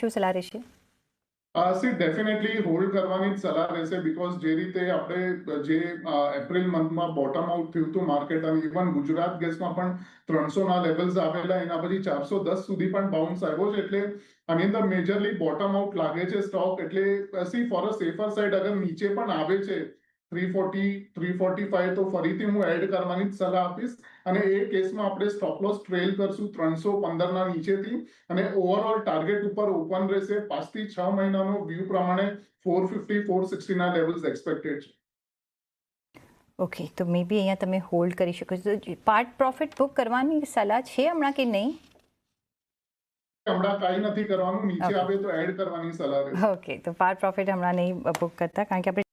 શું સલાહ રહેશે? સી ડેફિનેટલી હોલ્ડ કરવાની જ સલાહ રહેશે, બીકોઝ જે રીતે આપણે જે એપ્રિલ મંથમાં બોટમ આઉટ થયું હતું માર્કેટ, અને ઇવન ગુજરાત ગેસમાં પણ 300 ના લેવલ્સ આવેલા, એના પછી 410 સુધી પણ બાઉન્સ આવ્યો છે. એટલે આની અંદર મેજરલી બોટમ આઉટ લાગે છે સ્ટોક. એટલે C for a safer side અગર નીચે પણ આવે છે 340 345, તો ફરીથી હું એડ કરવાની જ સલાહ આપીશ. અને એ કેસમાં આપણે સ્ટોપ લોસ ટ્રેલ કરશું 315 ના નીચેથી, અને ઓવરઓલ ટાર્ગેટ ઉપર ઓપન રહેશે. 5 થી 6 મહિનાનો વ્યૂ પ્રમાણે 450 460 ના લેવલ્સ એક્સપેક્ટેડ છે. ઓકે, તો મે બી અહીંયા તમે હોલ્ડ કરી શકો છો. તો પાર્ટ પ્રોફિટ બુક કરવાની સલાહ છે હમણાં કે નહીં? હમણાં કાંઈ નથી કરવાનું, નીચે ઓકે આવે તો એડ કરવાની સલાહ રહેશે. ઓકે, તો પાર્ટ પ્રોફિટ હમણાં નહીં બુક કરતા, કારણ કે આપણે